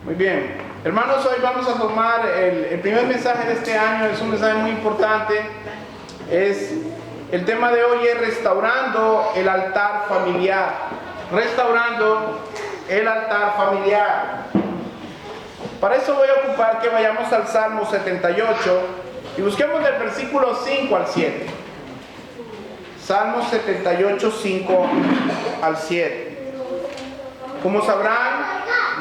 Muy bien, hermanos, hoy vamos a tomar el primer mensaje de este año. Es un mensaje muy importante. El tema de hoy es restaurando el altar familiar. Restaurando el altar familiar. Para eso voy a ocupar que vayamos al Salmo 78 y busquemos del versículo 5 al 7. Salmo 78, 5 al 7. Como sabrán,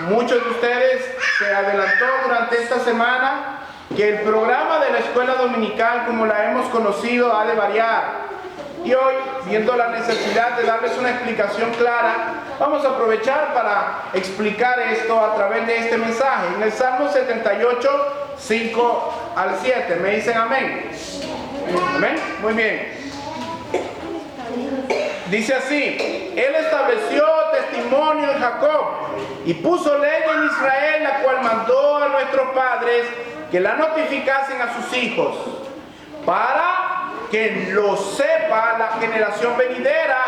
muchos de ustedes se adelantó durante esta semana que el programa de la escuela dominical, como la hemos conocido, ha de variar. Y hoy, viendo la necesidad de darles una explicación clara, vamos a aprovechar para explicar esto a través de este mensaje. En el Salmo 78, 5 al 7. ¿Me dicen amén? ¿Amén? Muy bien. Dice así: Él estableció testimonio en Jacob y puso ley en Israel, la cual mandó a nuestros padres que la notificasen a sus hijos, para que lo sepa la generación venidera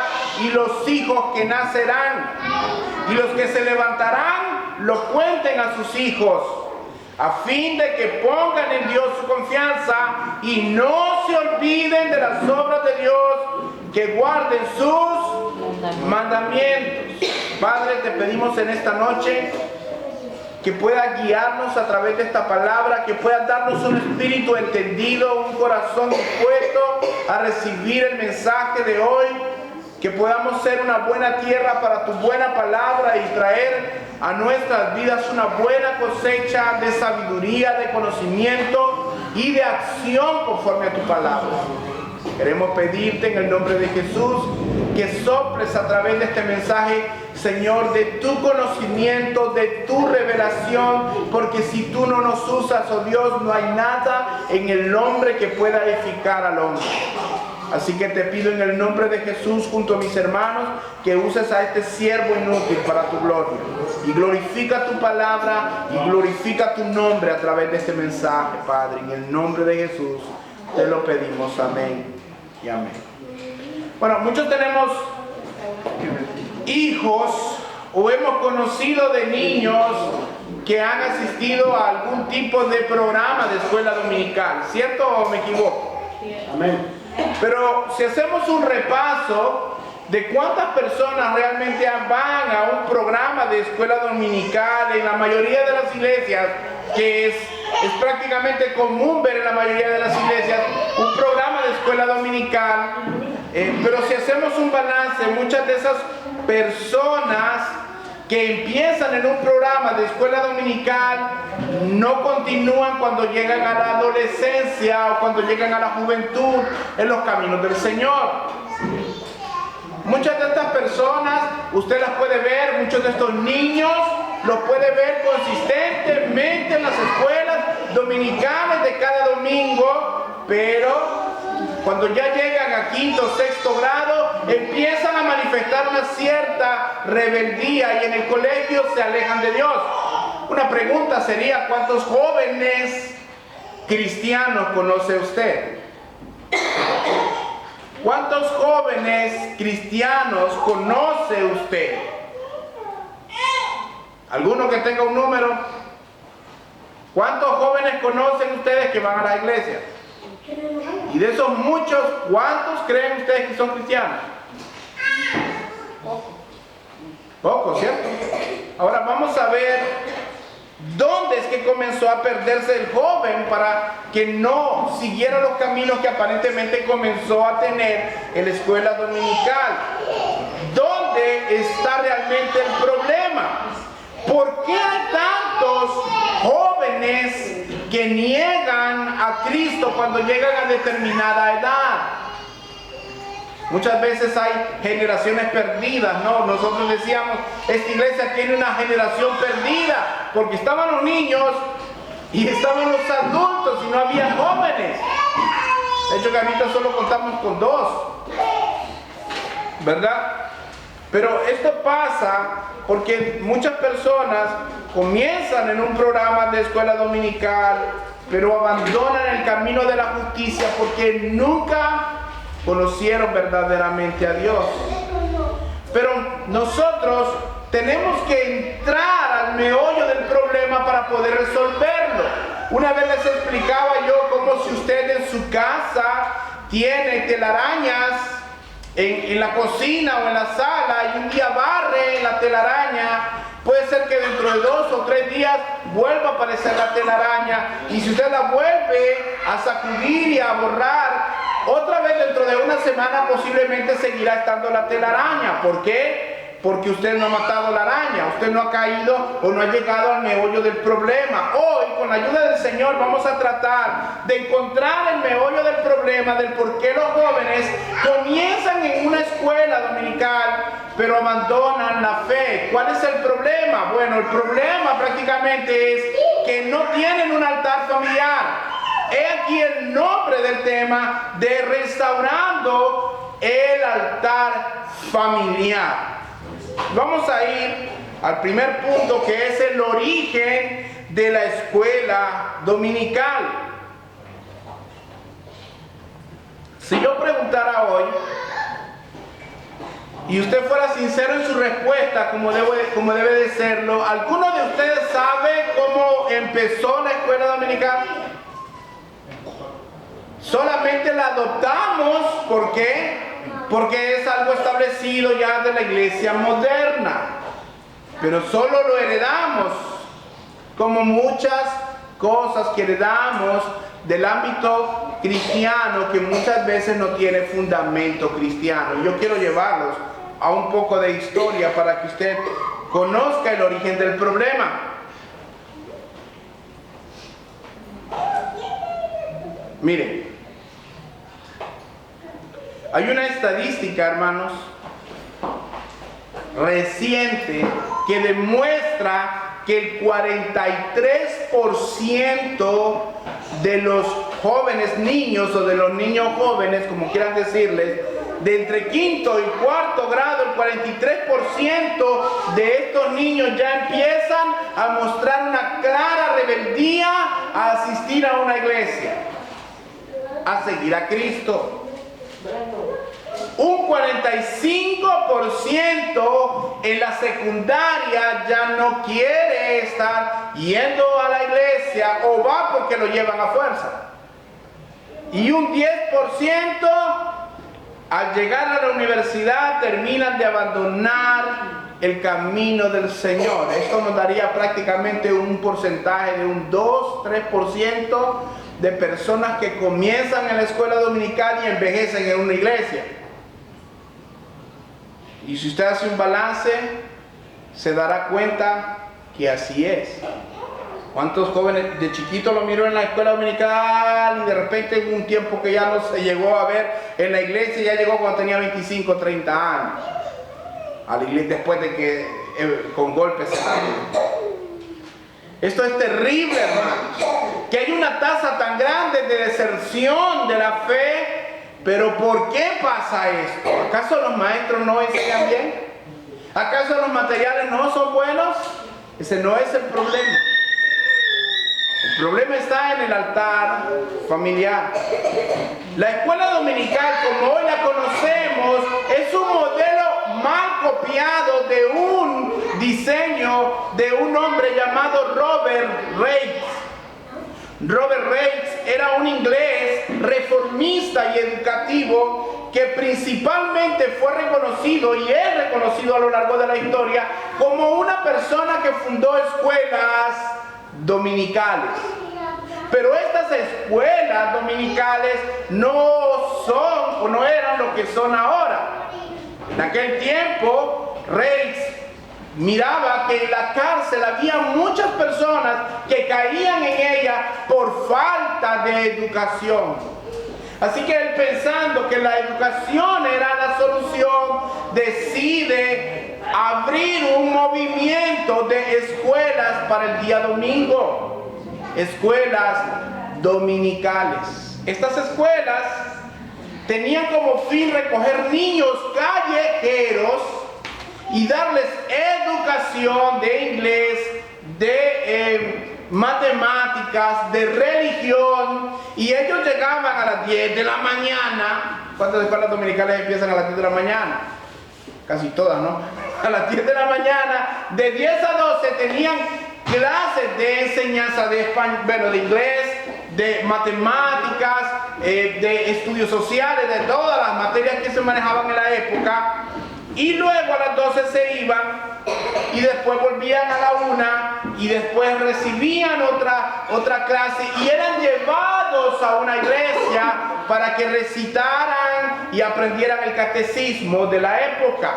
y los hijos que nacerán, y los que se levantarán lo cuenten a sus hijos, a fin de que pongan en Dios su confianza y no se olviden de las obras de Dios, que guarden sus mandamientos. Padre, te pedimos en esta noche que puedas guiarnos a través de esta palabra, que puedas darnos un espíritu entendido, un corazón dispuesto a recibir el mensaje de hoy, que podamos ser una buena tierra para tu buena palabra y traer a nuestras vidas una buena cosecha de sabiduría, de conocimiento y de acción conforme a tu palabra. Queremos pedirte en el nombre de Jesús que soples a través de este mensaje, Señor, de tu conocimiento, de tu revelación, porque si tú no nos usas, oh Dios, no hay nada en el hombre que pueda edificar al hombre. Así que te pido en el nombre de Jesús, junto a mis hermanos, que uses a este siervo inútil para tu gloria. Y glorifica tu palabra y glorifica tu nombre a través de este mensaje, Padre. En el nombre de Jesús te lo pedimos. Amén y amén. Bueno, muchos tenemos hijos o hemos conocido de niños que han asistido a algún tipo de programa de escuela dominical. ¿Cierto o me equivoco? Amén. Pero si hacemos un repaso de cuántas personas realmente van a un programa de escuela dominical en la mayoría de las iglesias, que es prácticamente común ver en la mayoría de las iglesias un programa de escuela dominical, pero si hacemos un balance, muchas de esas personas que empiezan en un programa de escuela dominical no continúan cuando llegan a la adolescencia o cuando llegan a la juventud en los caminos del Señor. Muchas de estas personas, usted las puede ver, muchos de estos niños los puede ver consistentemente en las escuelas dominicales de cada domingo, pero cuando ya llegan a quinto o sexto grado, empiezan a manifestar una cierta rebeldía y en el colegio se alejan de Dios. Una pregunta sería: ¿cuántos jóvenes cristianos conoce usted? ¿Cuántos jóvenes cristianos conoce usted? ¿Alguno que tenga un número? ¿Cuántos jóvenes conocen ustedes que van a la iglesia? Y de esos muchos, ¿cuántos creen ustedes que son cristianos? Poco, ¿cierto? Ahora vamos a ver dónde es que comenzó a perderse el joven para que no siguiera los caminos que aparentemente comenzó a tener en la escuela dominical. ¿Dónde está realmente el problema? ¿Por qué hay tantos jóvenes que niegan a Cristo cuando llegan a determinada edad? Muchas veces hay generaciones perdidas, ¿no? Nosotros decíamos, esta iglesia tiene una generación perdida, porque estaban los niños y estaban los adultos y no había jóvenes. De hecho, que ahorita solo contamos con 2, ¿verdad? Pero esto pasa porque muchas personas comienzan en un programa de escuela dominical, pero abandonan el camino de la justicia porque nunca conocieron verdaderamente a Dios. Pero nosotros tenemos que entrar al meollo del problema para poder resolverlo. Una vez les explicaba yo cómo si usted en su casa tiene telarañas en la cocina o en la sala y un día barre en la telaraña, puede ser que dentro de 2 o 3 días vuelva a aparecer la telaraña, y si usted la vuelve a sacudir y a borrar, otra vez dentro de una semana posiblemente seguirá estando la telaraña. ¿Por qué? Porque usted no ha matado la araña, usted no ha caído o no ha llegado al meollo del problema. Hoy, con la ayuda del Señor, vamos a tratar de encontrar el meollo del problema, del por qué los jóvenes comienzan en una escuela dominical, pero abandonan la fe. ¿Cuál es el problema? Bueno, el problema prácticamente es que no tienen un altar familiar. He aquí el nombre del tema, de restaurando el altar familiar. Vamos a ir al primer punto, que es el origen de la escuela dominical. Si yo preguntara hoy, y usted fuera sincero en su respuesta, como debe de serlo, ¿alguno de ustedes sabe cómo empezó la escuela dominical? Solamente la adoptamos, ¿por qué? Porque es algo establecido ya de la iglesia moderna, pero solo lo heredamos, como muchas cosas que heredamos del ámbito cristiano, que muchas veces no tiene fundamento cristiano. Yo quiero llevarlos a un poco de historia para que usted conozca el origen del problema. Miren, hay una estadística, hermanos, reciente, que demuestra que el 43% de los jóvenes niños, o de los niños jóvenes, como quieran decirles, de entre quinto y cuarto grado, el 43% de estos niños ya empiezan a mostrar una clara rebeldía a asistir a una iglesia, a seguir a Cristo. Un 45% en la secundaria ya no quiere estar yendo a la iglesia, o va porque lo llevan a fuerza. Y un 10% al llegar a la universidad terminan de abandonar el camino del Señor. Esto nos daría prácticamente un porcentaje de un 2-3% de personas que comienzan en la escuela dominical y envejecen en una iglesia. Y si usted hace un balance, se dará cuenta que así es. ¿Cuántos jóvenes de chiquito lo miró en la escuela dominical y de repente en un tiempo que ya no se llegó a ver en la iglesia, ya llegó cuando tenía 25 o 30 años a la iglesia, después de que con golpes se salió? Esto es terrible, hermanos, que hay una tasa tan grande de deserción de la fe. Pero ¿por qué pasa esto? ¿Acaso los maestros no enseñan bien? ¿Acaso los materiales no son buenos? Ese no es el problema. El problema está en el altar familiar. La escuela dominical, como hoy la conocemos, es un modelo mal copiado de un diseño de un hombre llamado Robert Reich. Robert Reich era un inglés reformista y educativo que principalmente fue reconocido y es reconocido a lo largo de la historia como una persona que fundó escuelas dominicales. Pero estas escuelas dominicales no son o no eran lo que son ahora. En aquel tiempo, Reich miraba que en la cárcel había muchas personas que caían en ella por falta de educación. Así que él, pensando que la educación era la solución, decide abrir un movimiento de escuelas para el día domingo, escuelas dominicales. Estas escuelas tenían como fin recoger niños callejeros y darles educación de inglés, de matemáticas, de religión, y ellos llegaban a las 10 de la mañana. ¿Cuántas escuelas dominicales empiezan a las 10 de la mañana? Casi todas, ¿no? a las 10 de la mañana, de 10 a 12 tenían clases de enseñanza de español, bueno, de inglés, de matemáticas, de estudios sociales, de todas las materias que se manejaban en la época, y luego a las 12 se iban y después volvían a la 1 y después recibían otra clase y eran llevados a una iglesia para que recitaran y aprendieran el catecismo de la época.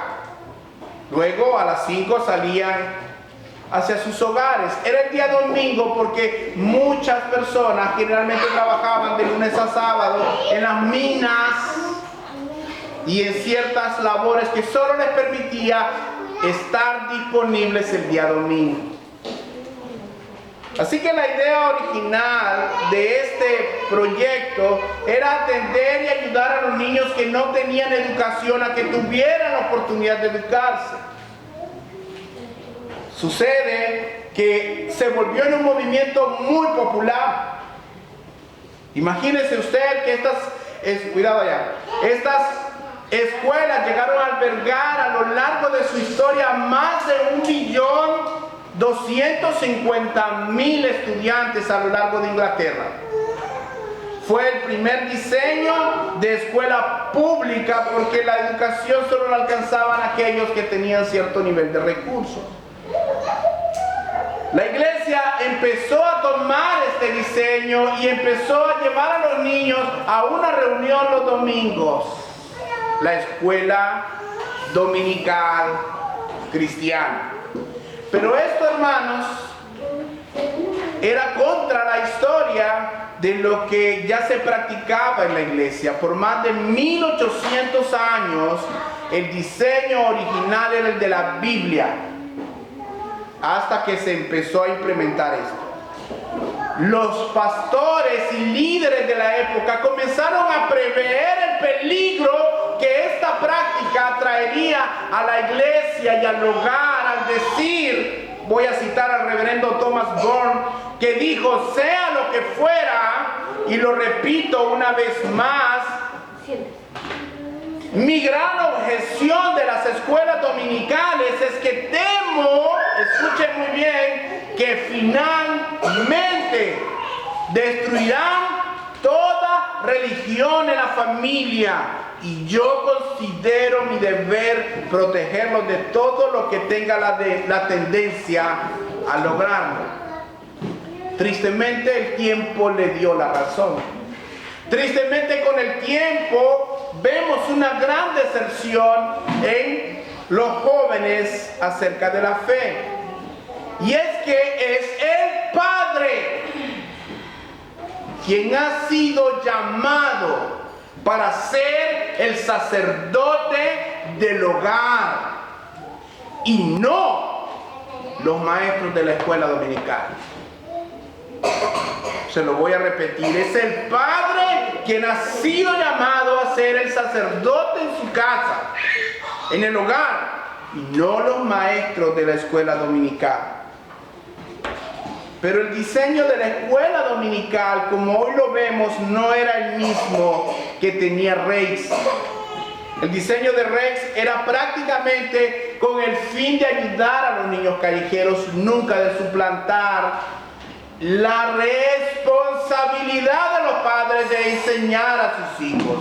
Luego a las 5 salían hacia sus hogares. Era el día domingo porque muchas personas generalmente trabajaban de lunes a sábado en las minas y en ciertas labores que solo les permitía estar disponibles el día domingo. Así que la idea original de este proyecto era atender y ayudar a los niños que no tenían educación a que tuvieran la oportunidad de educarse. Sucede que se volvió en un movimiento muy popular. Imagínese usted que estas escuelas llegaron a albergar a lo largo de su historia más de 1.250.000 estudiantes a lo largo de Inglaterra. Fue el primer diseño de escuela pública porque la educación solo la alcanzaban aquellos que tenían cierto nivel de recursos. La iglesia empezó a tomar este diseño y empezó a llevar a los niños a una reunión los domingos, la escuela dominical cristiana. Pero esto, hermanos, era contra la historia de lo que ya se practicaba en la iglesia. Por más de 1800 años, el diseño original era el de la Biblia, hasta que se empezó a implementar esto. Los pastores y líderes de la época comenzaron a prever el peligro que esta práctica traería a la iglesia y al hogar, al decir, voy a citar al reverendo Thomas Bourne, que dijo, sea lo que fuera, y lo repito una vez más, mi gran objeción de las escuelas dominicales es que temo, escuchen muy bien, que finalmente destruirán toda religión en la familia. Y yo considero mi deber protegerlos de todo lo que tenga la tendencia a lograrlo. Tristemente el tiempo le dio la razón. Tristemente con el tiempo vemos una gran deserción en los jóvenes acerca de la fe. Y es que es el padre quien ha sido llamado para ser el sacerdote del hogar y no los maestros de la escuela dominical. Se lo voy a repetir, es el padre quien ha sido llamado a ser el sacerdote en su casa, en el hogar, y no los maestros de la escuela dominical. Pero el diseño de la escuela dominical, como hoy lo vemos, no era el mismo que tenía Reis. El diseño de Reis era prácticamente con el fin de ayudar a los niños callejeros, nunca de suplantar la responsabilidad de los padres de enseñar a sus hijos.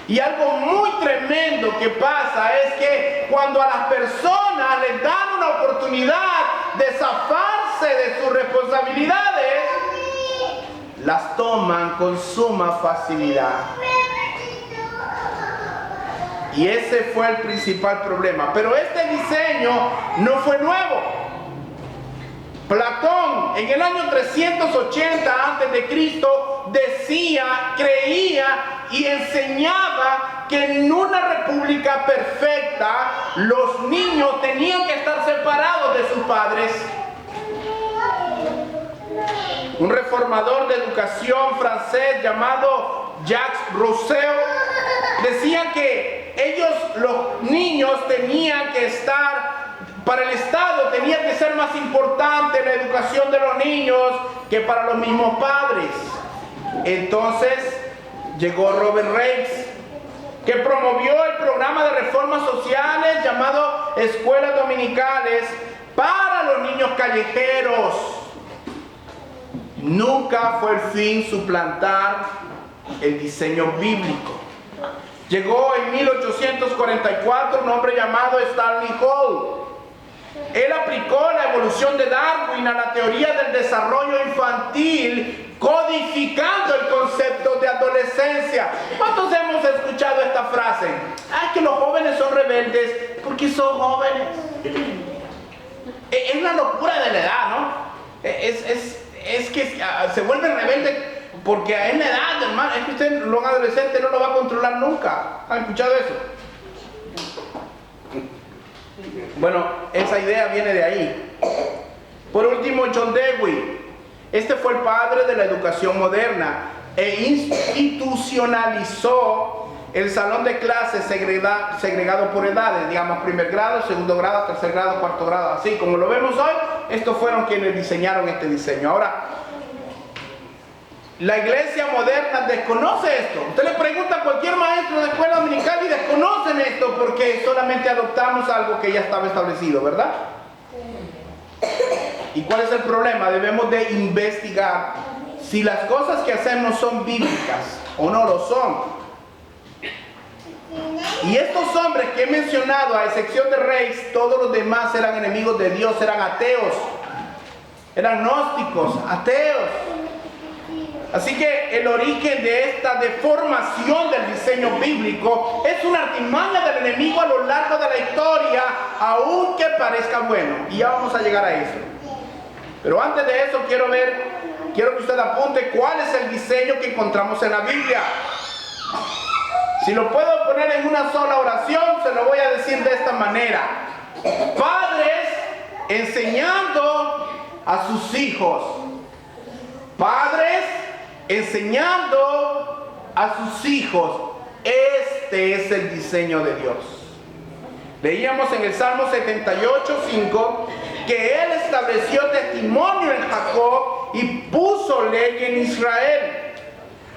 Y algo muy tremendo que pasa es que cuando a las personas les dan una oportunidad de zafarse de sus responsabilidades, las toman con suma facilidad. Y ese fue el principal problema. Pero este diseño no fue nuevo. Platón, en el año 380 a.C., decía, creía y enseñaba que en una república perfecta los niños tenían que estar separados de sus padres. Un reformador de educación francés llamado Jacques Rousseau decía que los niños tenían que estar, para el Estado tenía que ser más importante la educación de los niños que para los mismos padres. Entonces llegó Robert Reis que promovió el programa de reformas sociales llamado Escuelas Dominicales para los niños callejeros. Nunca fue el fin suplantar el diseño bíblico. Llegó en 1844 un hombre llamado Stanley Hall. Él aplicó la evolución de Darwin a la teoría del desarrollo infantil, codificando el concepto de adolescencia. ¿Cuántos hemos escuchado esta frase? Que los jóvenes son rebeldes porque son jóvenes. Es una locura de la edad, ¿no? Es que se vuelven rebeldes porque es la edad, hermano. Es que usted, los adolescentes, no lo va a controlar nunca. ¿Han escuchado eso? Bueno, esa idea viene de ahí. Por último, John Dewey. Este fue el padre de la educación moderna e institucionalizó el salón de clases segregado por edades, digamos, primer grado, segundo grado, tercer grado, cuarto grado, así como lo vemos hoy. Estos fueron quienes diseñaron este diseño. Ahora, la iglesia moderna desconoce esto. Usted le pregunta a cualquier maestro de escuela dominical y desconocen esto porque solamente adoptamos algo que ya estaba establecido, ¿verdad? ¿Y cuál es el problema? Debemos de investigar si las cosas que hacemos son bíblicas o no lo son. Y estos hombres que he mencionado, a excepción de Reis, todos los demás eran enemigos de Dios, eran ateos, eran gnósticos, ateos. Así que el origen de esta deformación del diseño bíblico es una artimaña del enemigo a lo largo de la historia, aunque parezca bueno. Y ya vamos a llegar a eso. Pero antes de eso quiero que usted apunte cuál es el diseño que encontramos en la Biblia. Si lo puedo poner en una sola oración, se lo voy a decir de esta manera. Padres enseñando a sus hijos. Padres enseñando a sus hijos. Este es el diseño de Dios. Leíamos en el Salmo 78:5 que Él estableció testimonio en Jacob y puso ley en Israel,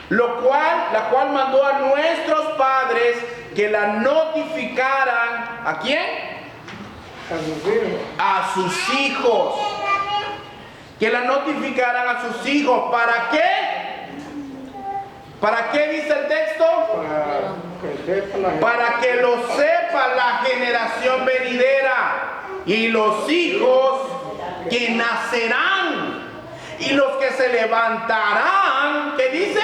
la cual mandó a nuestros padres que la notificaran. ¿A quién? A sus hijos. Que la notificaran a sus hijos. ¿Para qué? ¿Para qué dice el texto? Para que lo sepa la generación venidera y los hijos que nacerán y los que se levantarán, ¿qué dice?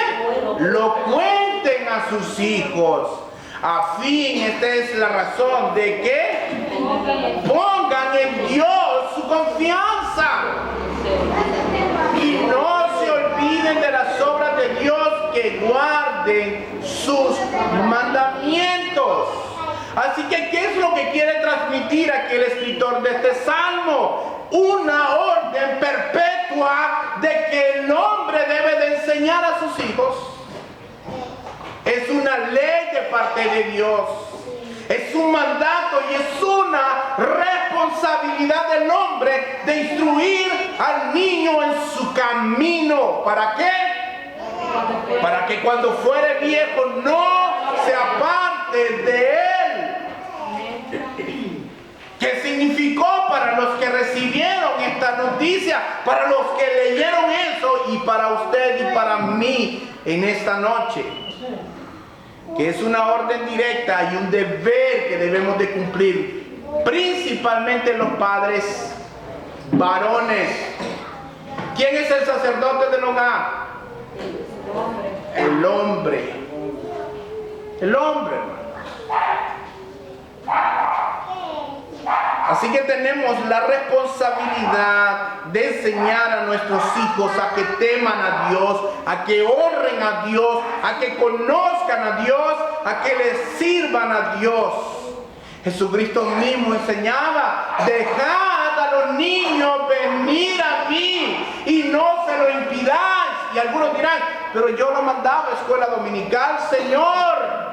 Lo cuenten a sus hijos. A fin, esta es la razón de que pongan en Dios su confianza y no se olviden de las obras de Dios, que guarden sus mandamientos. Así que, ¿qué es lo que quiere transmitir aquí el escritor de este salmo? Una orden perpetua de que el hombre debe de enseñar a sus hijos. Es una ley de parte de Dios. Es un mandato y es una responsabilidad del hombre de instruir al niño en su camino. ¿Para qué? Para que cuando fuere viejo no se aparte de él. ¿Qué significó para los que recibieron esta noticia? Para los que leyeron eso y para usted y para mí en esta noche. Que es una orden directa y un deber que debemos de cumplir, principalmente los padres varones. ¿Quién es el sacerdote del hogar? El hombre. El hombre. Así que tenemos la responsabilidad de enseñar a nuestros hijos a que teman a Dios, a que honren a Dios, a que conozcan a Dios, a que les sirvan a Dios. Jesucristo mismo enseñaba: dejad a los niños venir a mí y no se lo impidáis. Y algunos dirán: pero yo lo mandaba a escuela dominical, Señor.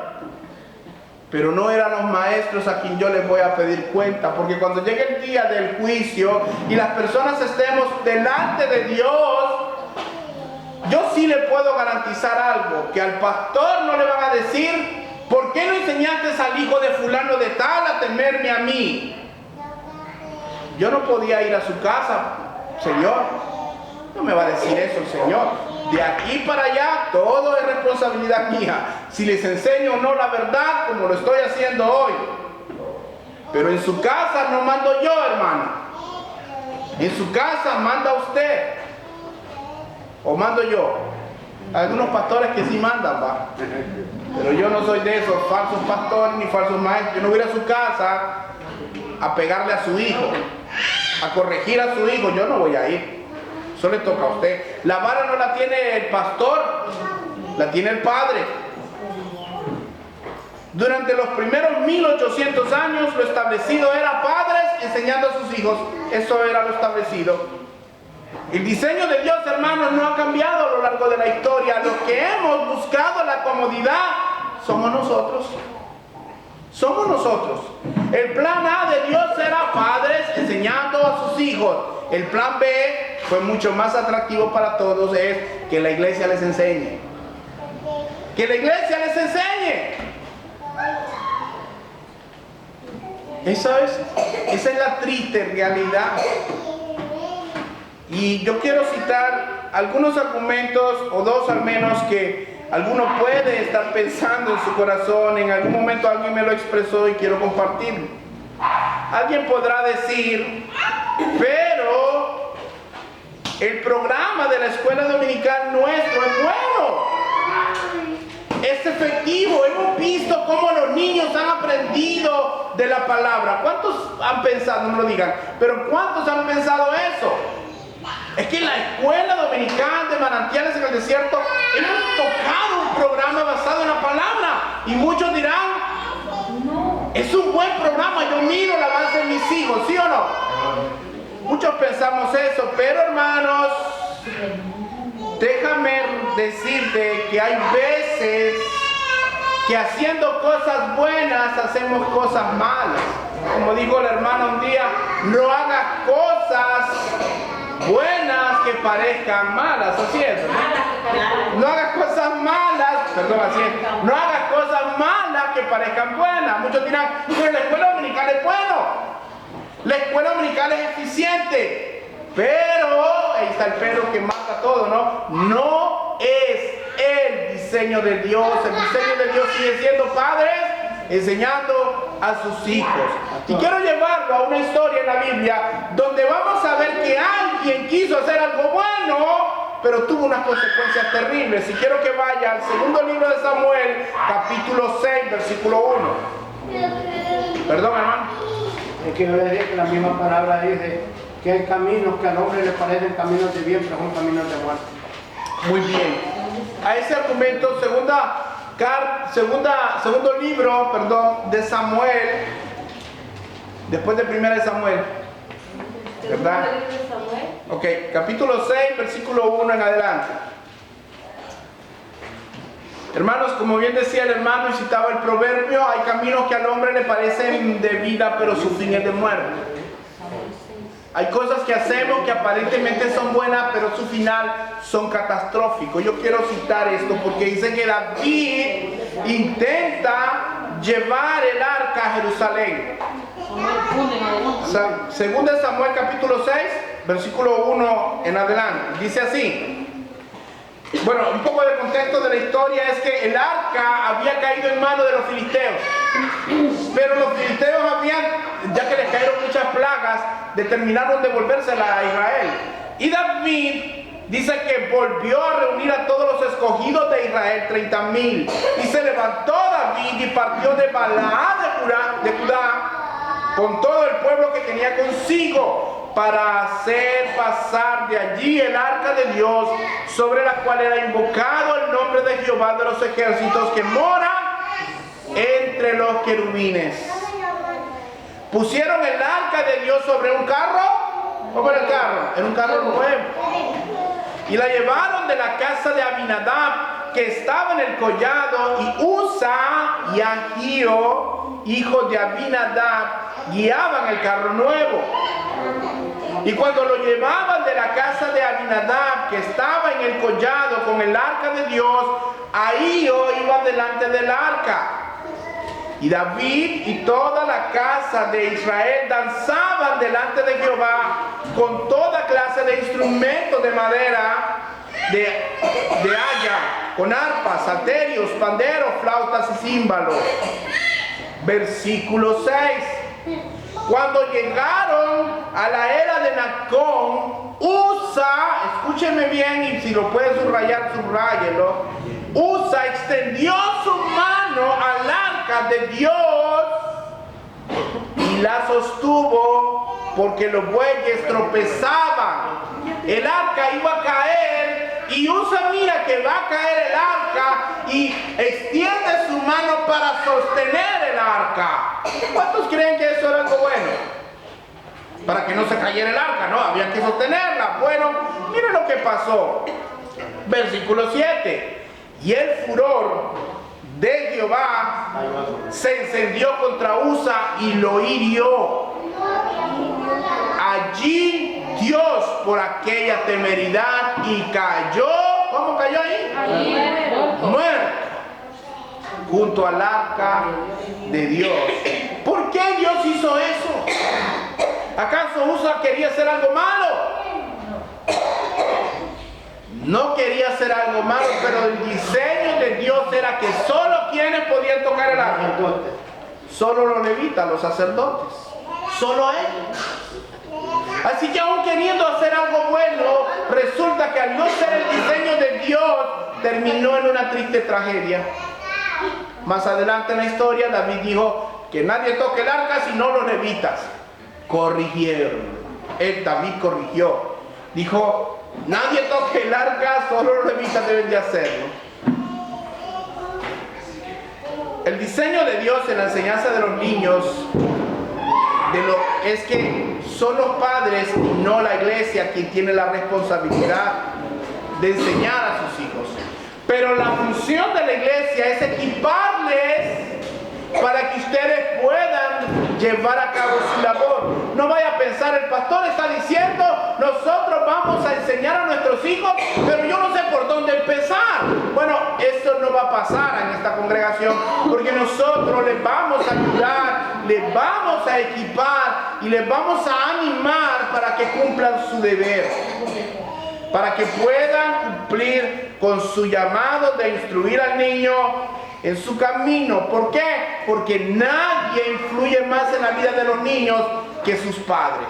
Pero no eran los maestros a quien yo les voy a pedir cuenta, porque cuando llegue el día del juicio y las personas estemos delante de Dios, yo sí le puedo garantizar algo: que al pastor no le van a decir: ¿por ¿por qué no enseñaste al hijo de fulano de tal a temerme a mí? Yo no podía ir a su casa, Señor. No me va a decir eso el Señor. De aquí para allá, todo es responsabilidad mía. Si les enseño o no la verdad, como lo estoy haciendo hoy. Pero en su casa no mando yo, hermano. En su casa manda usted. ¿O mando yo? Algunos pastores que sí mandan, va. Pero yo no soy de esos falsos pastores ni falsos maestros. Yo no voy a ir a su casa a pegarle a su hijo, a corregir a su hijo. Yo no voy a ir. Eso le toca a usted. La vara no la tiene el pastor, la tiene el padre. Durante los primeros 1800 años lo establecido era padres enseñando a sus hijos. Eso era lo establecido. El diseño de Dios, hermanos, no ha cambiado a lo largo de la historia. Los que hemos buscado la comodidad somos nosotros. Somos nosotros. El plan A de Dios era padres enseñando a sus hijos. El plan B fue mucho más atractivo para todos, es que la iglesia les enseñe. Que la iglesia les enseñe. Esa es la triste realidad. Y yo quiero citar algunos argumentos, o dos al menos, que alguno puede estar pensando en su corazón. En algún momento alguien me lo expresó y quiero compartirlo. Alguien podrá decir, pero el programa de la escuela dominical nuestro es bueno, es efectivo. Hemos visto cómo los niños han aprendido de la palabra. ¿Cuántos han pensado? No me lo digan, pero ¿cuántos han pensado eso? Es que en la escuela dominical de Manantiales en el Desierto hemos tocado un programa basado en la palabra. Y muchos dirán, es un buen programa, yo miro el avance de mis hijos, ¿sí o no? Muchos pensamos eso, pero hermanos, déjame decirte que hay veces que haciendo cosas buenas hacemos cosas malas. Como dijo el hermano un día, no hagas cosas buenas que parezcan malas, así es, ¿no? No hagas cosas malas, perdón, así es, no hagas cosas malas que parezcan buenas. Muchos dirán, pero la escuela dominical es bueno, la escuela dominical es eficiente, pero, ahí está el pero que mata todo, ¿no? No es el diseño de Dios. El diseño de Dios sigue siendo padres enseñando a sus hijos. Y quiero llevarlo a una historia en la Biblia donde vamos a ver que alguien quiso hacer algo bueno, pero tuvo unas consecuencias terribles. Y quiero que vaya al segundo libro de Samuel, capítulo 6, versículo 1. Perdón, hermano. Es que yo le dije que la misma palabra dice que hay caminos que al hombre le parecen caminos de bien, pero son caminos de muerte. Muy bien. A ese argumento, segundo libro, de Samuel, después de primera de Samuel, ¿verdad? Ok, capítulo 6, versículo 1 en adelante. Hermanos, como bien decía el hermano y citaba el proverbio, hay caminos que al hombre le parecen de vida, pero su fin es de muerte. Hay cosas que hacemos que aparentemente son buenas, pero su final son catastróficos. Yo quiero citar esto porque dice que David intenta llevar el arca a Jerusalén. Segunda Samuel capítulo 6, versículo 1 en adelante. Dice así. Bueno, un poco de contexto de la historia es que el arca había caído en manos de los filisteos. Pero los filisteos ya que les cayeron muchas plagas, determinaron devolvérsela a Israel. Y David dice que volvió a reunir a todos los escogidos de Israel, 30,000. Y se levantó David y partió de Balaá de Judá con todo el pueblo que tenía consigo, para hacer pasar de allí el arca de Dios, sobre la cual era invocado el nombre de Jehová de los ejércitos, que mora entre los querubines. Pusieron el arca de Dios sobre un carro. ¿Cómo era el carro? Era un carro nuevo. Y la llevaron de la casa de Abinadab, que estaba en el collado, y Usa y Ahío, hijos de Abinadab, guiaban el carro nuevo. Y cuando lo llevaban de la casa de Abinadab, que estaba en el collado con el arca de Dios, Ahío iba delante del arca. Y David y toda la casa de Israel danzaban delante de Jehová con toda clase de instrumentos de madera, de haya, con arpas, salterios, panderos, flautas y címbalos. Versículo 6. Cuando llegaron a la era de Nacón, Usa, escúcheme bien y si lo puede subrayar, subráyelo. Usa extendió su mano al arca de Dios y la sostuvo porque los bueyes tropezaban. El arca iba a caer y Usa mira que va a caer el arca y extiende su mano para sostener el arca. ¿Cuántos creen que eso era algo bueno? Para que no se cayera el arca, ¿no? Había que sostenerla. Bueno, miren lo que pasó. Versículo 7. Y el furor de Jehová se encendió contra Usa y lo hirió. Allí Dios por aquella temeridad y cayó. ¿Cómo cayó ahí? Muerto junto al arca de Dios. ¿Por qué Dios hizo eso? ¿Acaso Usa quería hacer algo malo? No quería hacer algo malo, pero el diseño de Dios era que solo quienes podían tocar el arca. Solo los levitas, los sacerdotes. Solo ellos. Así que aún queriendo hacer algo bueno, resulta que al no ser el diseño de Dios, terminó en una triste tragedia. Más adelante en la historia, David dijo que nadie toque el arca sino los levitas. Corrigieron. David corrigió. Dijo, nadie toque el arca, solo los levitas deben de hacerlo. El diseño de Dios en la enseñanza de los niños es que son los padres y no la iglesia quien tiene la responsabilidad de enseñar a sus hijos. Pero la función de la iglesia es equiparles para que ustedes puedan llevar a cabo su labor. No vaya a pensar, el pastor está diciendo, nosotros vamos a enseñar a nuestros hijos, pero yo no sé por dónde empezar. Bueno, eso no va a pasar en esta congregación, porque nosotros les vamos a ayudar, les vamos a equipar y les vamos a animar para que cumplan su deber, para que puedan cumplir con su llamado de instruir al niño en su camino. ¿Por qué? Porque nadie influye más en la vida de los niños que sus padres.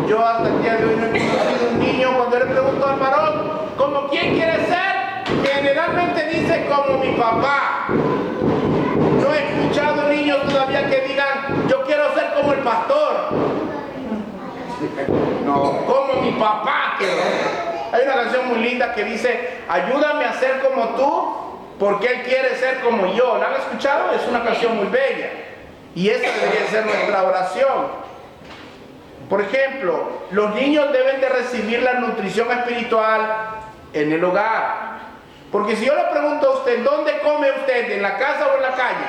Yo hasta el día de hoy no he conocido un niño cuando le pregunto al varón, ¿como quién quiere ser? Generalmente dice como mi papá. No he escuchado niños todavía que digan, yo quiero ser como el pastor. No, como mi papá quiero ser. Hay una canción muy linda que dice, ayúdame a ser como tú, porque él quiere ser como yo. ¿La han escuchado? Es una canción muy bella. Y esa debería ser nuestra oración. Por ejemplo, los niños deben de recibir la nutrición espiritual en el hogar. Porque si yo le pregunto a usted, ¿dónde come usted? ¿En la casa o en la calle?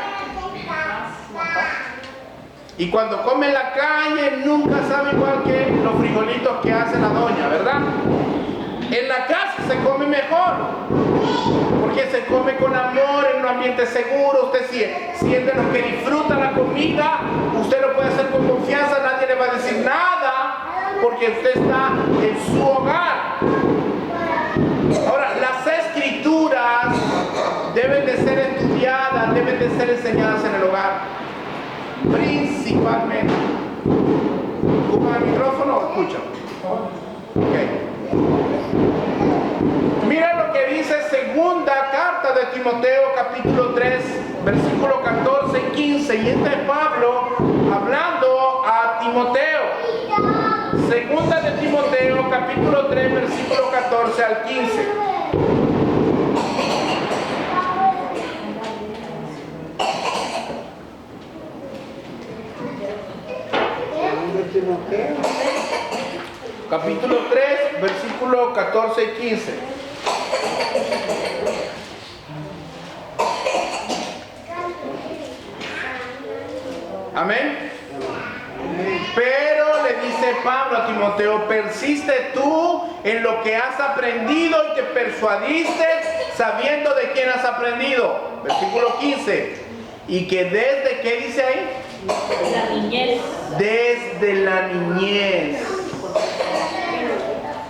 Y cuando come en la calle, nunca sabe igual que los frijolitos que hace la doña, ¿verdad? En la casa se come mejor, porque se come con amor, en un ambiente seguro. Usted si es de los que disfruta la comida, usted lo puede hacer con confianza, nadie le va a decir nada, porque usted está en su hogar. Ahora, las escrituras deben de ser estudiadas, deben de ser enseñadas en el hogar, principalmente. ¿Ocupan el micrófono o escuchan? Okay. Mira lo que dice segunda carta de Timoteo capítulo 3 versículo 14 y 15, y este es Pablo hablando a Timoteo. Segunda de Timoteo capítulo 3 versículo 14 al 15. Capítulo 3, versículo 14 y 15. Amén. Pero le dice Pablo a Timoteo, persiste tú en lo que has aprendido y te persuadiste, sabiendo de quién has aprendido. Versículo 15. Y que desde, ¿qué dice ahí? La niñez. Desde la niñez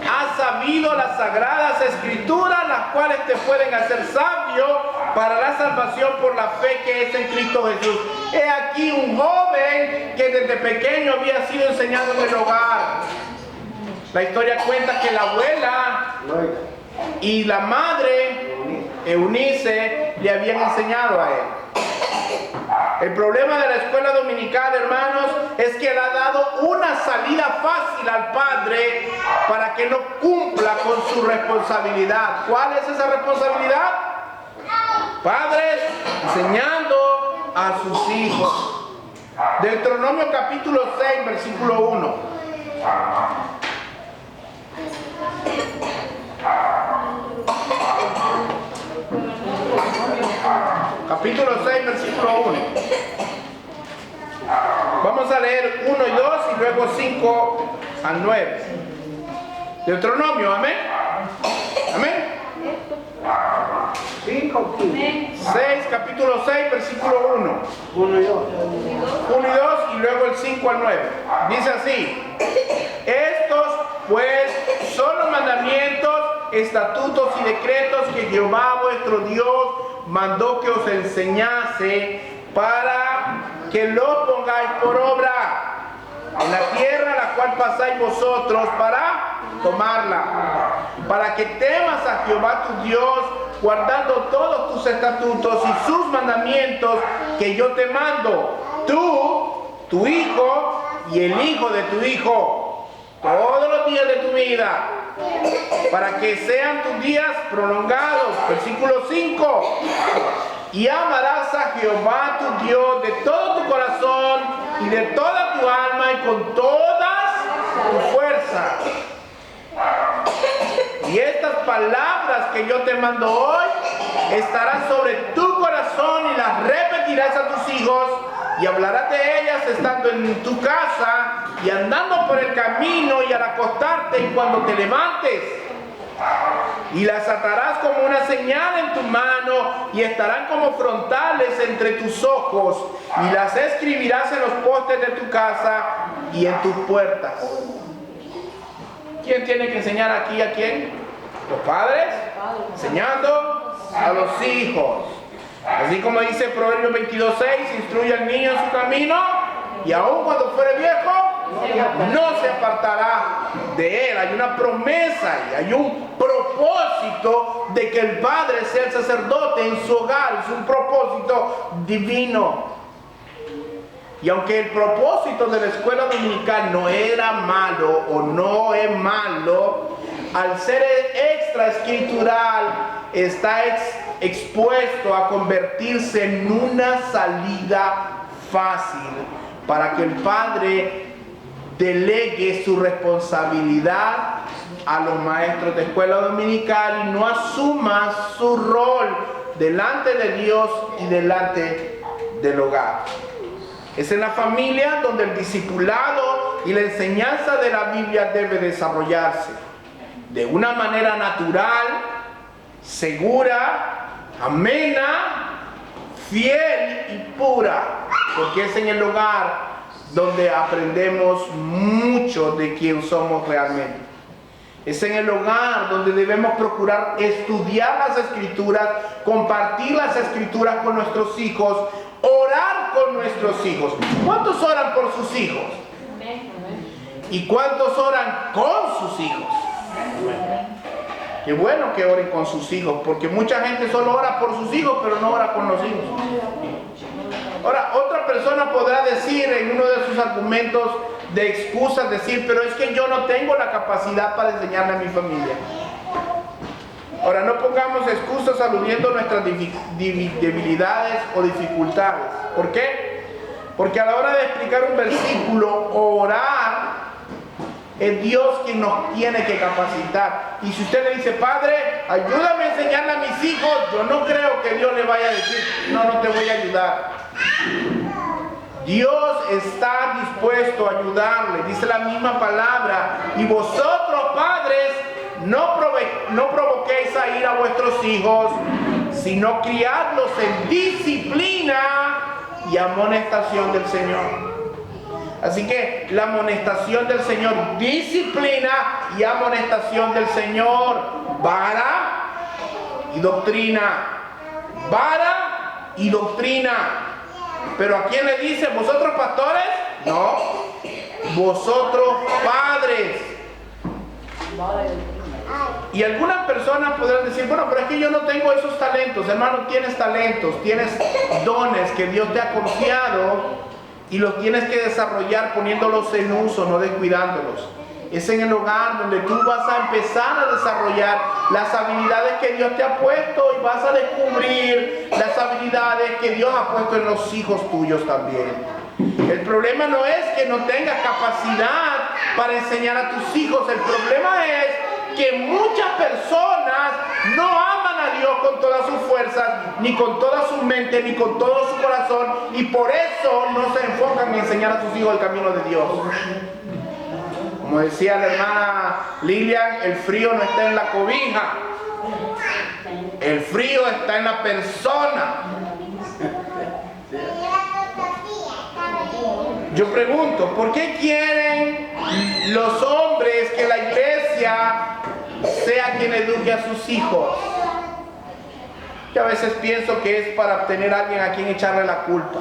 has sabido las sagradas escrituras, las cuales te pueden hacer sabio para la salvación por la fe que es en Cristo Jesús. He aquí un joven que desde pequeño había sido enseñado en el hogar. La historia cuenta que la abuela y la madre, Eunice, le habían enseñado a él. El problema de la escuela dominical, hermanos, es que le ha dado una salida fácil al padre para que no cumpla con su responsabilidad. ¿Cuál es esa responsabilidad? Padres enseñando a sus hijos. Deuteronomio capítulo 6, versículo 1. Capítulo 6, versículo 1. Vamos a leer 1 y 2 y luego 5 al 9. Deuteronomio, amén. Amén. 5, 15. 6, capítulo 6, versículo 1. 1 y 2. 1 y 2 y luego el 5 al 9. Dice así: estos pues son los mandamientos, estatutos y decretos que Jehová vuestro Dios mandó que os enseñase para que los pongáis por obra en la tierra la cual pasáis vosotros para tomarla, para que temas a Jehová tu Dios, guardando todos tus estatutos y sus mandamientos que yo te mando, tú, tu hijo y el hijo de tu hijo, todos los días de tu vida, para que sean tus días prolongados. Versículo 5. Y amarás a Jehová tu Dios de todo tu corazón y de toda tu alma y con todas tus fuerzas. Y estas palabras que yo te mando hoy estarán sobre tu corazón y las repetirás a tus hijos y hablarás de ellas estando en tu casa y andando por el camino y al acostarte y cuando te levantes. Y las atarás como una señal en tu mano y estarán como frontales entre tus ojos y las escribirás en los postes de tu casa y en tus puertas. ¿Quién tiene que enseñar aquí a quién? Los padres, enseñando a los hijos. Así como dice Proverbios 22:6, instruye al niño en su camino y aun cuando fuere viejo, no se apartará de él. Hay una promesa y hay un propósito de que el padre sea el sacerdote en su hogar. Es un propósito divino. Y aunque el propósito de la escuela dominical no era malo o no es malo, al ser extra escritural está expuesto a convertirse en una salida fácil para que el padre delegue su responsabilidad a los maestros de escuela dominical y no asuma su rol delante de Dios y delante del hogar. Es en la familia donde el discipulado y la enseñanza de la Biblia debe desarrollarse de una manera natural, segura, amena, fiel y pura, porque es en el hogar donde aprendemos mucho de quién somos realmente. Es en el hogar donde debemos procurar estudiar las escrituras, compartir las escrituras con nuestros hijos, orar con nuestros hijos. ¿Cuántos oran por sus hijos? ¿Y cuántos oran con sus hijos? Qué bueno que oren con sus hijos, porque mucha gente solo ora por sus hijos, pero no ora con los hijos. Ahora, otra persona podrá decir en uno de sus argumentos de excusas, decir, pero es que yo no tengo la capacidad para enseñarle a mi familia. Ahora, no pongamos excusas aludiendo a nuestras debilidades o dificultades. ¿Por qué? Porque a la hora de explicar un versículo, orar, es Dios quien nos tiene que capacitar. Y si usted le dice, Padre, ayúdame a enseñarle a mis hijos, yo no creo que Dios le vaya a decir, no te voy a ayudar. Dios está dispuesto a ayudarle. Dice la misma palabra, y vosotros, padres, no provoquéis a ira a vuestros hijos, sino criadlos en disciplina y amonestación del Señor. Así que la amonestación del Señor, disciplina y amonestación del Señor, vara y doctrina, vara y doctrina. Pero ¿a quién le dice? ¿Vosotros pastores? No, vosotros padres. Y algunas personas podrán decir, bueno, pero es que yo no tengo esos talentos. Hermano, tienes talentos, tienes dones que Dios te ha confiado y los tienes que desarrollar poniéndolos en uso, no descuidándolos. Es en el hogar donde tú vas a empezar a desarrollar las habilidades que Dios te ha puesto y vas a descubrir las habilidades que Dios ha puesto en los hijos tuyos también. El problema no es que no tengas capacidad para enseñar a tus hijos. El problema es que muchas personas no aman a Dios con todas sus fuerzas, ni con toda su mente, ni con todo su corazón, y por eso no se enfocan en enseñar a sus hijos el camino de Dios. Como decía la hermana Lilian, el frío no está en la cobija, el frío está en la persona. Yo pregunto, ¿por qué quieren los hombres que la iglesia sea quien eduque a sus hijos? Yo a veces pienso que es para tener a alguien a quien echarle la culpa.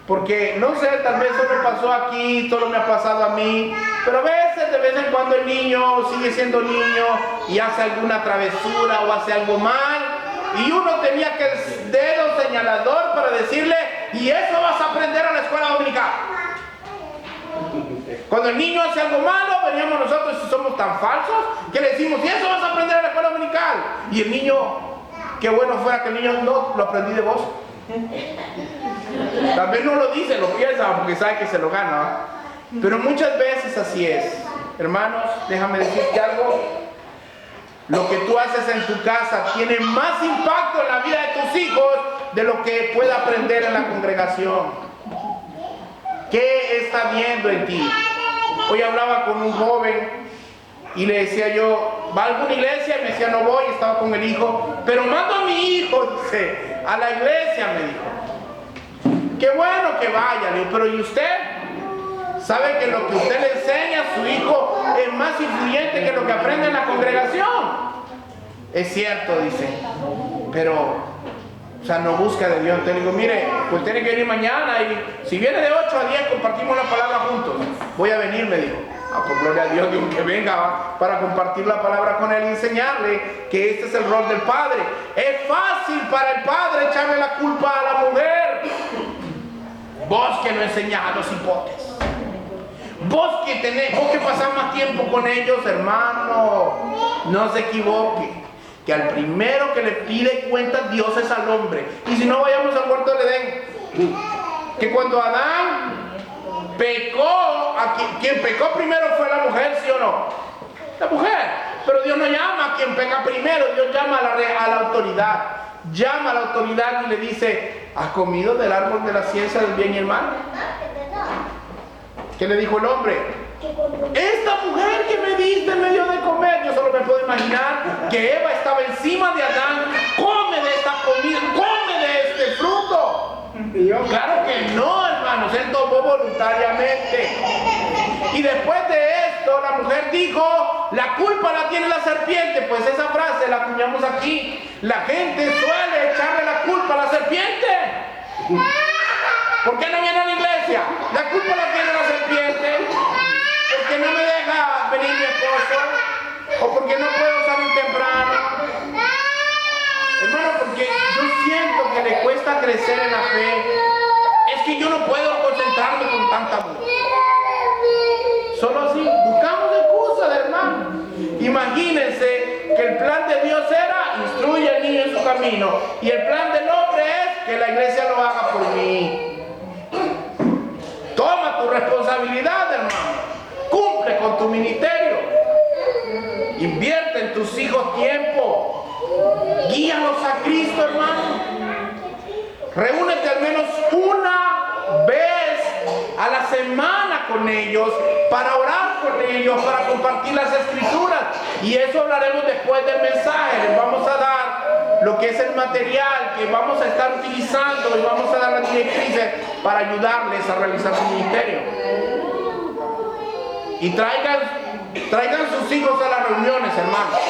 Porque, no sé, tal vez solo pasó aquí, solo me ha pasado a mí, pero a veces, de vez en cuando el niño sigue siendo niño y hace alguna travesura o hace algo mal, y uno tenía que el dedo señalador para decirle, y eso vas a aprender a la escuela dominical. Cuando el niño hace algo malo, veníamos nosotros, si somos tan falsos, que le decimos, y eso vas a aprender a la escuela dominical. Y el niño, qué bueno fuera que el niño, no, lo aprendí de vos. Tal vez no lo dice, lo piensa porque sabe que se lo gana, ¿va? Pero muchas veces así es. Hermanos, déjame decirte algo. Lo que tú haces en tu casa tiene más impacto en la vida de tus hijos de lo que pueda aprender en la congregación. ¿Qué está viendo en ti? Hoy hablaba con un joven y le decía yo, ¿va a alguna iglesia? Y me decía, no voy, estaba con el hijo, pero mando a mi hijo, dice, a la iglesia, me dijo. Qué bueno que vaya, le digo, pero ¿y usted? ¿Sabe que lo que usted le enseña a su hijo es más influyente que lo que aprende en la congregación? Es cierto, dice, pero, o sea, no busca de Dios. Entonces le digo, mire, pues tiene que venir mañana y si viene de 8 a 10 compartimos la palabra juntos. Voy a venir, me dijo. Por gloria a Dios, digo que venga para compartir la palabra con él y enseñarle que este es el rol del padre. Es fácil para el padre echarle la culpa a la mujer. Vos que no enseñás a los hipotes. Vos que pasás más tiempo con ellos, hermano. No se equivoque. Que al primero que le pide cuentas Dios es al hombre. Y si no, vayamos al huerto del Edén. Que cuando Adán pecó, quien pecó primero fue la mujer, ¿sí o no? La mujer. Pero Dios no llama a quien peca primero, Dios llama a la autoridad. Llama a la autoridad y le dice, ¿has comido del árbol de la ciencia del bien y el mal? ¿Qué le dijo el hombre? Esta mujer que me diste me dio de comer. Yo solo me puedo imaginar que Eva estaba encima de Adán. Come de esta comida, come de este fruto. Claro que no, hermanos, él tomó voluntariamente. Y después de esto, la mujer dijo, la culpa la tiene la serpiente. Pues esa frase la acuñamos aquí. La gente suele echarle la culpa a la serpiente. ¿Por qué no viene a la iglesia? La culpa la tiene la serpiente. ¿Por qué no me deja venir mi esposo? ¿O por qué no puedo salir temprano? Hermano, porque yo siento que le cuesta crecer en la fe. Es que yo no puedo concentrarme con tanta voz. Solo así, buscamos excusas, hermano. Imagínense que el plan de Dios era instruye al niño en su camino. Y el plan del hombre es que la iglesia lo haga por mí. Toma tu responsabilidad, hermano. Cumple con tu ministerio. Invierte en tus hijos tiempo. Guíalos a Cristo, hermano. Reúnete al menos una vez a la semana con ellos, para orar con ellos, para compartir las escrituras. Y eso hablaremos después del mensaje. Les vamos a dar lo que es el material que vamos a estar utilizando y vamos a dar las directrices para ayudarles a realizar su ministerio. Y traigan sus hijos a las reuniones, hermanos.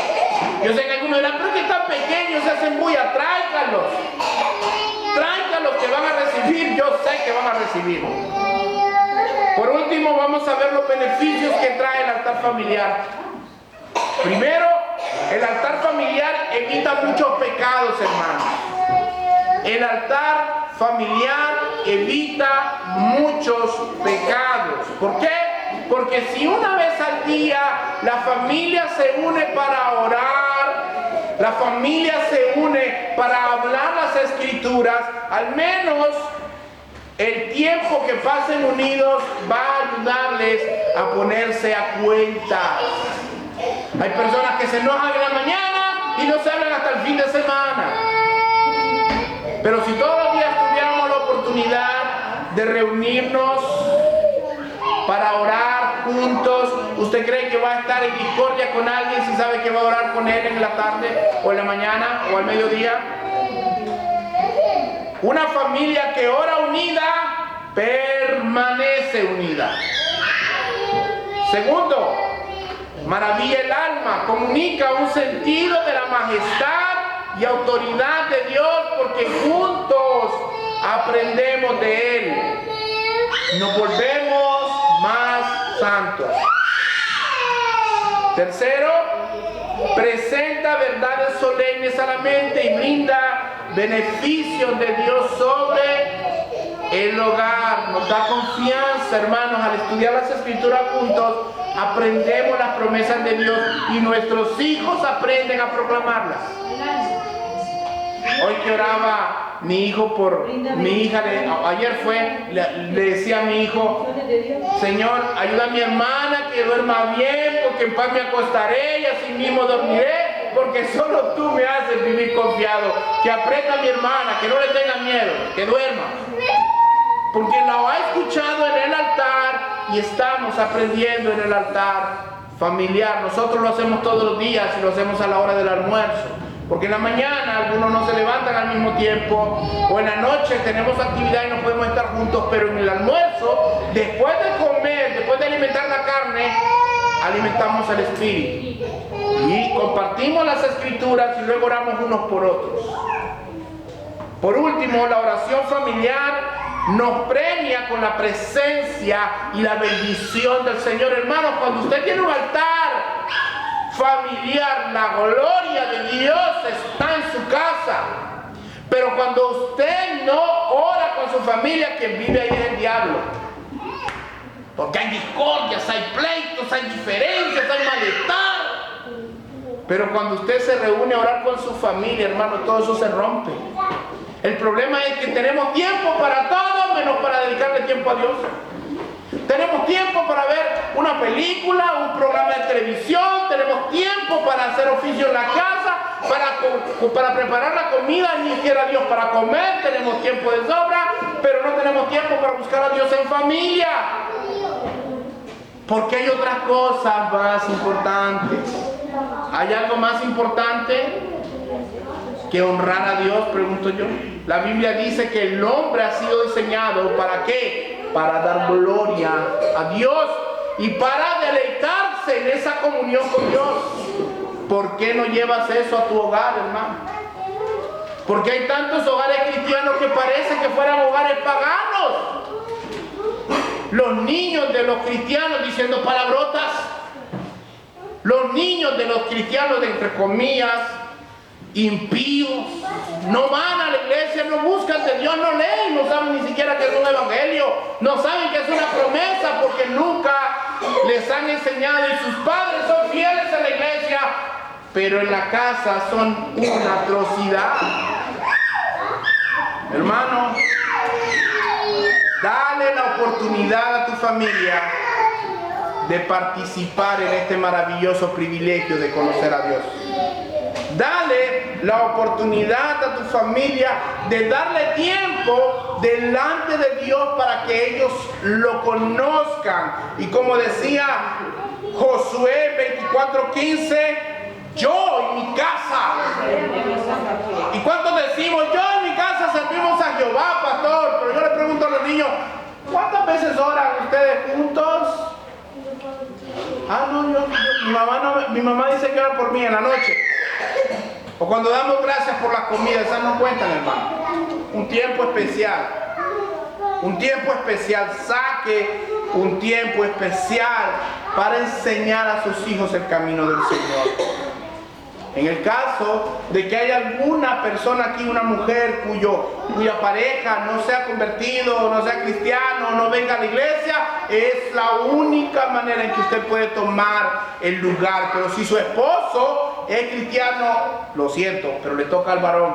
Yo sé que algunos dirán, pero que están pequeños, se hacen bulla, tráiganlos. Tráiganlos que van a recibir, yo sé que van a recibir. Por último, vamos a ver los beneficios que trae el altar familiar. Primero, el altar familiar evita muchos pecados, hermanos. El altar familiar evita muchos pecados. ¿Por qué? Porque si una vez al día la familia se une para orar, la familia se une para hablar las escrituras, al menos el tiempo que pasen unidos va a ayudarles a ponerse a cuentas. Hay personas que se enojan en la mañana y no se hablan hasta el fin de semana. Pero si todos los días tuviéramos la oportunidad de reunirnos para orar juntos, ¿usted cree que va a estar en discordia con alguien si sabe que va a orar con él en la tarde o en la mañana o al mediodía? Una familia que ora unida permanece unida. Segundo, maravilla el alma, comunica un sentido de la majestad y autoridad de Dios porque juntos aprendemos de Él. Nos volvemos más santos. Tercero, presenta verdades solemnes a la mente y brinda beneficios de Dios sobre el hogar. Nos da confianza, hermanos, al estudiar las escrituras juntos, aprendemos las promesas de Dios y nuestros hijos aprenden a proclamarlas. Hoy que oraba mi hijo por mi hija, ayer le decía a mi hijo, Señor, ayuda a mi hermana que duerma bien, porque en paz me acostaré y así mismo dormiré, porque solo tú me haces vivir confiado. Que aprenda a mi hermana, que no le tenga miedo, que duerma. Porque lo ha escuchado en el altar y estamos aprendiendo en el altar familiar. Nosotros lo hacemos todos los días y lo hacemos a la hora del almuerzo. Porque en la mañana algunos no se levantan al mismo tiempo, o en la noche tenemos actividad y no podemos estar juntos, pero en el almuerzo, después de comer, después de alimentar la carne, alimentamos el espíritu. Y compartimos las escrituras y luego oramos unos por otros. Por último, la oración familiar nos premia con la presencia y la bendición del Señor. Hermanos, cuando usted tiene un altar familiar, la gloria de Dios está en su casa. Pero cuando usted no ora con su familia, quien vive ahí es el diablo. Porque hay discordias, hay pleitos, hay diferencias, hay malestar. Pero cuando usted se reúne a orar con su familia, hermano, todo eso se rompe. El problema es que tenemos tiempo para todo menos para dedicarle tiempo a Dios. Tenemos tiempo para ver una película, un programa de televisión, tenemos tiempo para hacer oficio en la casa, para preparar la comida, ni siquiera Dios para comer, tenemos tiempo de sobra, pero no tenemos tiempo para buscar a Dios en familia. Porque hay otras cosas más importantes. ¿Hay algo más importante que honrar a Dios? Pregunto yo. La Biblia dice que el hombre ha sido diseñado ¿para qué? Para dar gloria a Dios y para deleitarse en esa comunión con Dios. ¿Por qué no llevas eso a tu hogar, hermano? Porque hay tantos hogares cristianos que parece que fueran hogares paganos. Los niños de los cristianos diciendo palabrotas. Los niños de los cristianos, de entre comillas, impíos, no van a la iglesia, no buscan de Dios, no leen, no saben ni siquiera que es un evangelio, no saben que es una promesa porque nunca les han enseñado y sus padres son fieles a la iglesia, pero en la casa son una atrocidad. Hermano, dale la oportunidad a tu familia de participar en este maravilloso privilegio de conocer a Dios. Dale la oportunidad a tu familia de darle tiempo delante de Dios para que ellos lo conozcan. Y como decía Josué 24:15, yo y mi casa. ¿Y cuántos decimos, yo y mi casa servimos a Jehová, pastor? Pero yo le pregunto a los niños, ¿cuántas veces oran ustedes juntos? Ah, no, mi mamá dice que ora por mí en la noche. O cuando damos gracias por la comida, esas no cuentan, hermano. Un tiempo especial. Un tiempo especial. Saque un tiempo especial para enseñar a sus hijos el camino del Señor. En el caso de que haya alguna persona aquí, una mujer cuya pareja no sea convertido, no sea cristiano, no venga a la iglesia, es la única manera en que usted puede tomar el lugar. Pero si su esposo es cristiano, lo siento, pero le toca al varón.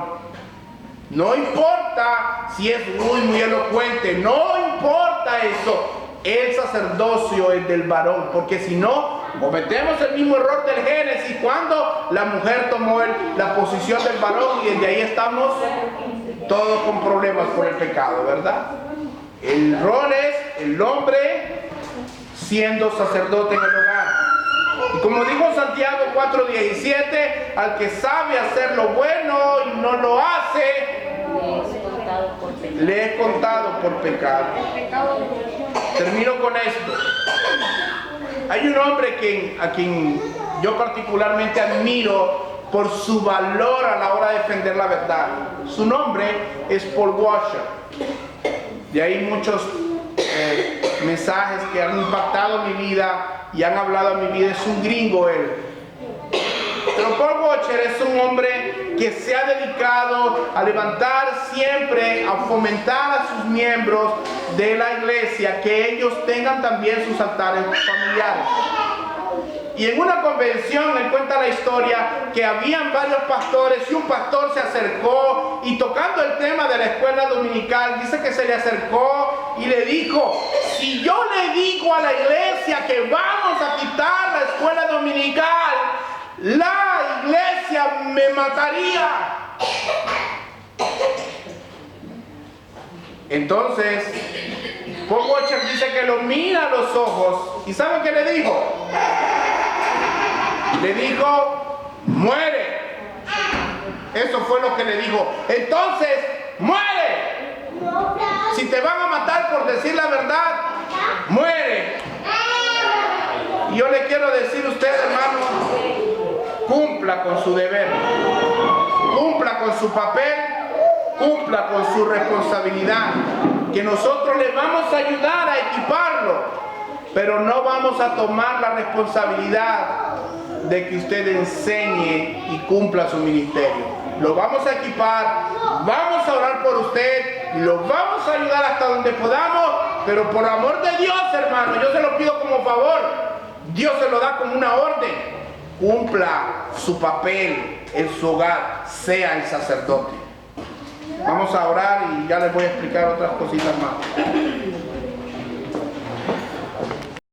No importa si es muy elocuente, no importa eso. El sacerdocio es del varón, porque si no, cometemos el mismo error del Génesis, cuando la mujer tomó la posición del varón y desde ahí estamos todos con problemas por el pecado, ¿verdad? El rol es el hombre siendo sacerdote en el hogar. Y como dijo Santiago 4:17, al que sabe hacer lo bueno y no lo hace, le he contado por pecado. Termino con esto. Hay un hombre a quien yo particularmente admiro por su valor a la hora de defender la verdad. Su nombre es Paul Washer. De ahí muchos mensajes que han impactado mi vida y han hablado a mi vida. Es un gringo él. Pero Paul Washer es un hombre que se ha dedicado a levantar siempre, a fomentar a sus miembros de la iglesia que ellos tengan también sus altares familiares. Y en una convención él cuenta la historia que habían varios pastores y un pastor se acercó y tocando el tema de la escuela dominical, dice que se le acercó y le dijo, si yo le digo a la iglesia que vamos a quitar la escuela dominical, la iglesia me mataría. Entonces, Paul Washer dice que lo mira a los ojos y ¿saben qué le dijo? Le dijo, muere. Eso fue lo que le dijo. Entonces, muere. Si te van a matar por decir la verdad, muere. Y yo le quiero decir a usted, hermano, cumpla con su deber, cumpla con su papel, cumpla con su responsabilidad, que nosotros le vamos a ayudar a equiparlo, pero no vamos a tomar la responsabilidad de que usted enseñe y cumpla su ministerio. Lo vamos a equipar, vamos a orar por usted, lo vamos a ayudar hasta donde podamos, pero por amor de Dios, hermano, yo se lo pido como favor, Dios se lo da como una orden. Cumpla su papel en su hogar, sea el sacerdote. Vamos a orar y ya les voy a explicar otras cositas más.